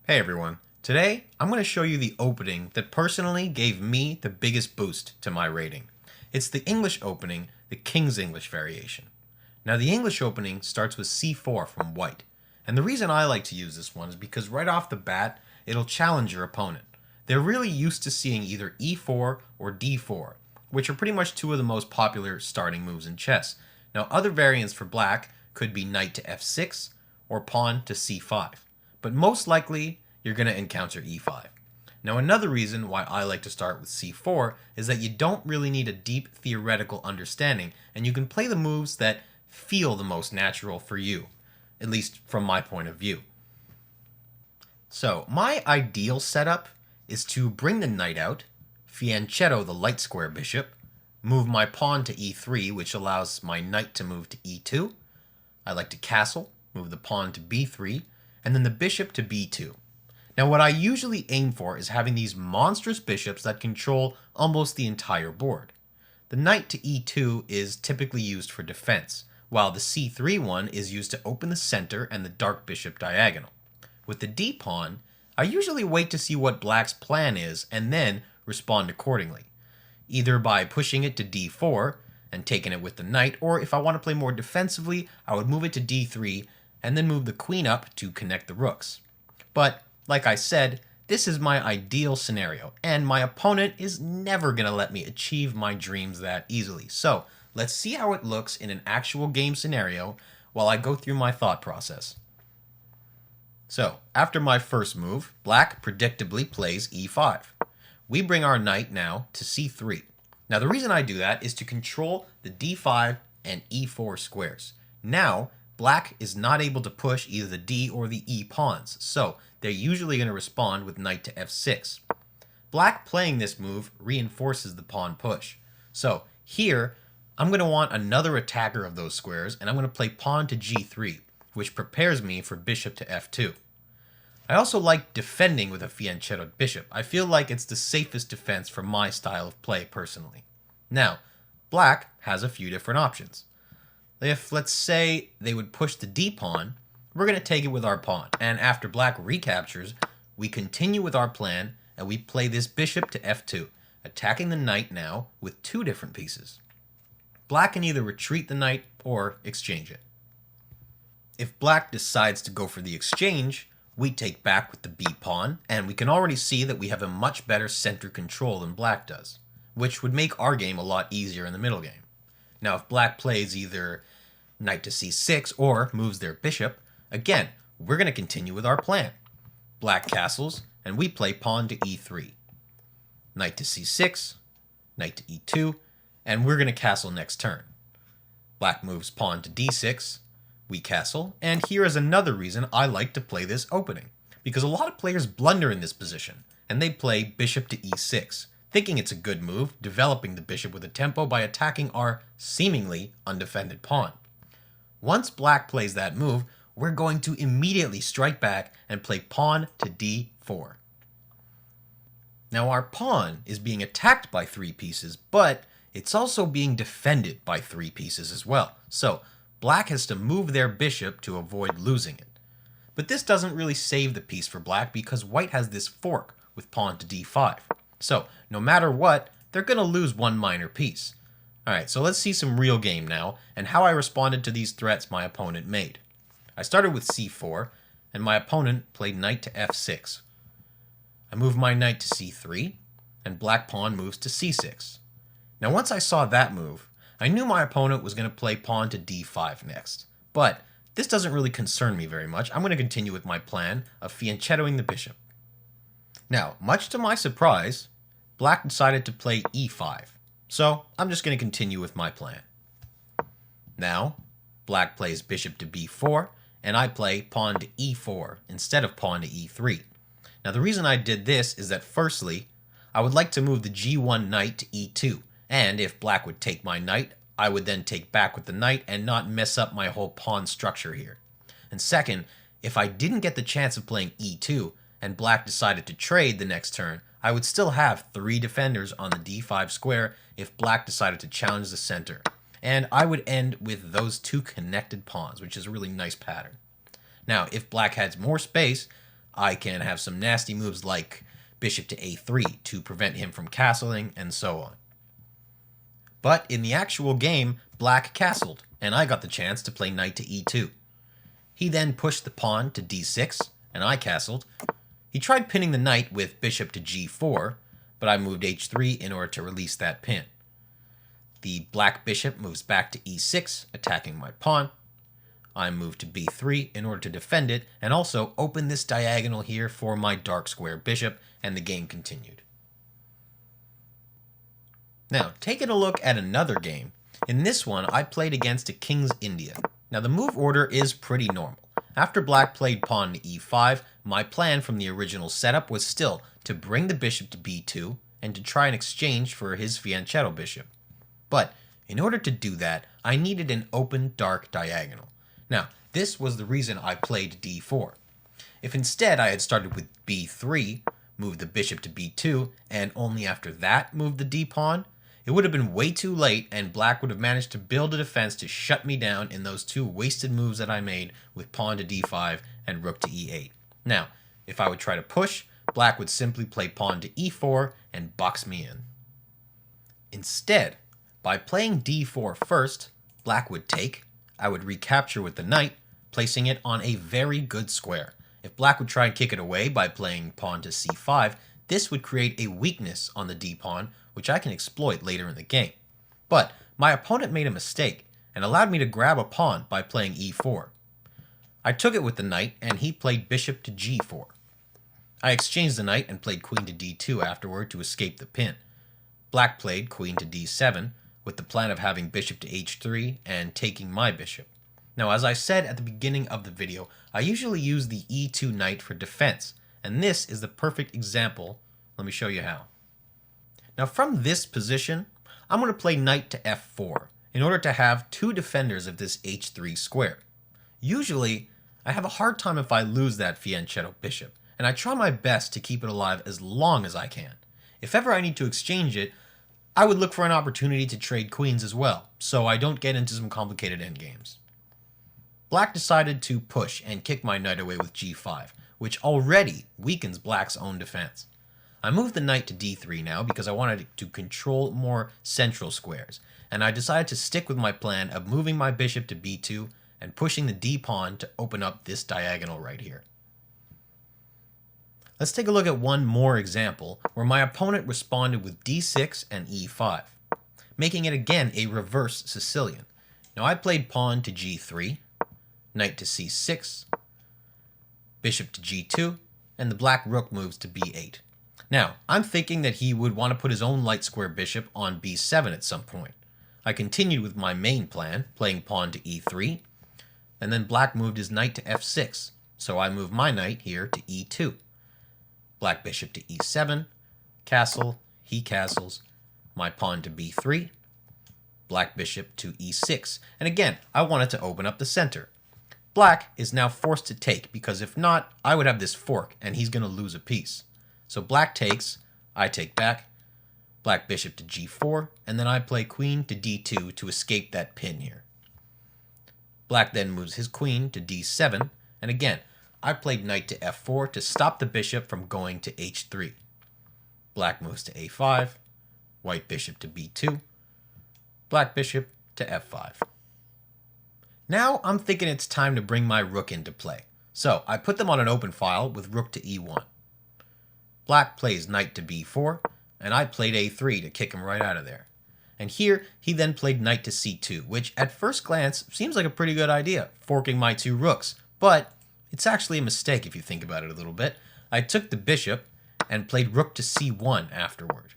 Hey everyone, today I'm going to show you the opening that personally gave me the biggest boost to my rating. It's the English opening, the King's English variation. Now the English opening starts with c4 from white, and the reason I like to use this one is because right off the bat it'll challenge your opponent. They're really used to seeing either e4 or d4, which are pretty much two of the most popular starting moves in chess. Now other variants for black could be knight to f6 or pawn to c5. But most likely, you're going to encounter e5. Now, another reason why I like to start with c4 is that you don't really need a deep theoretical understanding, and you can play the moves that feel the most natural for you, at least from my point of view. So, my ideal setup is to bring the knight out, fianchetto the light square bishop, move my pawn to e3, which allows my knight to move to e2. I like to castle, move the pawn to b3, and then the bishop to b2. Now what I usually aim for is having these monstrous bishops that control almost the entire board. The knight to e2 is typically used for defense, while the c3 one is used to open the center and the dark bishop diagonal. With the d-pawn, I usually wait to see what black's plan is and then respond accordingly, either by pushing it to d4 and taking it with the knight, or if I want to play more defensively, I would move it to d3 and then move the queen up to connect the rooks. But, like I said, this is my ideal scenario, and my opponent is never going to let me achieve my dreams that easily. So, let's see how it looks in an actual game scenario while I go through my thought process. So, after my first move, black predictably plays e5. We bring our knight now to c3. Now, the reason I do that is to control the d5 and e4 squares. Now, black is not able to push either the d or the e pawns, so they're usually going to respond with knight to f6. Black playing this move reinforces the pawn push. So here, I'm going to want another attacker of those squares, and I'm going to play pawn to g3, which prepares me for bishop to f2. I also like defending with a fianchettoed bishop. I feel like it's the safest defense for my style of play personally. Now, black has a few different options. If, let's say, they would push the d-pawn, we're going to take it with our pawn, and after black recaptures, we continue with our plan, and we play this bishop to f2, attacking the knight now with two different pieces. Black can either retreat the knight or exchange it. If black decides to go for the exchange, we take back with the b-pawn, and we can already see that we have a much better center control than black does, which would make our game a lot easier in the middle game. Now, if black plays either knight to c6 or moves their bishop, again, we're going to continue with our plan. Black castles, and we play pawn to e3. Knight to c6, knight to e2, and we're going to castle next turn. Black moves pawn to d6, we castle, and here is another reason I like to play this opening, because a lot of players blunder in this position, and they play bishop to e6, thinking it's a good move, developing the bishop with a tempo by attacking our seemingly undefended pawn. Once black plays that move, we're going to immediately strike back and play pawn to d4. Now our pawn is being attacked by three pieces, but it's also being defended by three pieces as well. So black has to move their bishop to avoid losing it. But this doesn't really save the piece for black because white has this fork with pawn to d5. So, no matter what, they're going to lose one minor piece. Alright, so let's see some real game now, and how I responded to these threats my opponent made. I started with c4, and my opponent played knight to f6. I moved my knight to c3, and black pawn moves to c6. Now once I saw that move, I knew my opponent was going to play pawn to d5 next. But this doesn't really concern me very much. I'm going to continue with my plan of fianchettoing the bishop. Now, much to my surprise, black decided to play e5, so I'm just going to continue with my plan. Now, black plays bishop to b4, and I play pawn to e4 instead of pawn to e3. Now, the reason I did this is that firstly, I would like to move the g1 knight to e2, and if black would take my knight, I would then take back with the knight and not mess up my whole pawn structure here. And second, if I didn't get the chance of playing e2, and black decided to trade the next turn, I would still have three defenders on the d5 square if black decided to challenge the center. And I would end with those two connected pawns, which is a really nice pattern. Now, if black has more space, I can have some nasty moves like bishop to a3 to prevent him from castling, and so on. But in the actual game, black castled, and I got the chance to play knight to e2. He then pushed the pawn to d6, and I castled. He tried pinning the knight with bishop to g4, but I moved h3 in order to release that pin. The black bishop moves back to e6, attacking my pawn. I moved to b3 in order to defend it, and also open this diagonal here for my dark square bishop, and the game continued. Now, taking a look at another game. In this one, I played against a King's India. Now, the move order is pretty normal. After black played pawn to e5, my plan from the original setup was still to bring the bishop to b2 and to try and exchange for his fianchetto bishop. But in order to do that, I needed an open dark diagonal. Now, this was the reason I played d4. If instead I had started with b3, moved the bishop to b2, and only after that moved the d-pawn, it would have been way too late, and black would have managed to build a defense to shut me down in those two wasted moves that I made with pawn to d5 and rook to e8. Now, if I would try to push, black would simply play pawn to e4 and box me in. Instead, by playing d4 first, black would take, I would recapture with the knight, placing it on a very good square. If black would try and kick it away by playing pawn to c5, this would create a weakness on the d-pawn, which I can exploit later in the game. But my opponent made a mistake and allowed me to grab a pawn by playing e4. I took it with the knight, and he played bishop to g4. I exchanged the knight and played queen to d2 afterward to escape the pin. Black played queen to d7 with the plan of having bishop to h3 and taking my bishop. Now, as I said at the beginning of the video, I usually use the e2 knight for defense, and this is the perfect example. Let me show you how. Now, from this position, I'm going to play knight to f4 in order to have two defenders of this h3 square. Usually, I have a hard time if I lose that fianchetto bishop, and I try my best to keep it alive as long as I can. If ever I need to exchange it, I would look for an opportunity to trade queens as well, so I don't get into some complicated endgames. Black decided to push and kick my knight away with g5, which already weakens black's own defense. I moved the knight to d3 now because I wanted to control more central squares, and I decided to stick with my plan of moving my bishop to b2 and pushing the d-pawn to open up this diagonal right here. Let's take a look at one more example where my opponent responded with d6 and e5, making it again a reverse Sicilian. Now I played pawn to g3, knight to c6, bishop to g2, and the black rook moves to b8. Now, I'm thinking that he would want to put his own light square bishop on b7 at some point. I continued with my main plan, playing pawn to e3, and then black moved his knight to f6, so I moved my knight here to e2. Black bishop to e7, castle, he castles, my pawn to b3, black bishop to e6, and again, I wanted to open up the center. Black is now forced to take, because if not, I would have this fork, and he's going to lose a piece. So black takes, I take back, black bishop to g4, and then I play queen to d2 to escape that pin here. Black then moves his queen to d7, and again, I played knight to f4 to stop the bishop from going to h3. Black moves to a5, white bishop to b2, black bishop to f5. Now I'm thinking it's time to bring my rook into play. So I put them on an open file with rook to e1. Black plays knight to b4, and I played a3 to kick him right out of there. And here, he then played knight to c2, which at first glance seems like a pretty good idea, forking my two rooks. But it's actually a mistake if you think about it a little bit. I took the bishop and played rook to c1 afterward.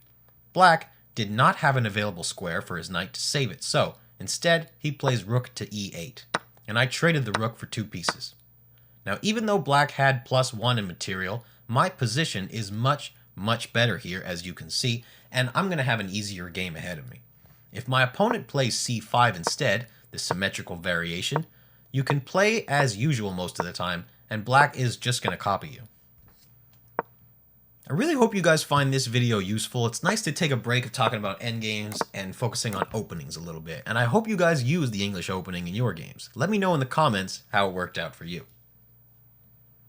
Black did not have an available square for his knight to save it, so instead he plays rook to e8, and I traded the rook for two pieces. Now, even though black had +1 in material, my position is much better here, as you can see, and I'm going to have an easier game ahead of me. If my opponent plays c5 instead, the symmetrical variation, you can play as usual most of the time, and black is just going to copy you. I really hope you guys find this video useful. It's nice to take a break of talking about endgames and focusing on openings a little bit, and I hope you guys use the English opening in your games. Let me know in the comments how it worked out for you.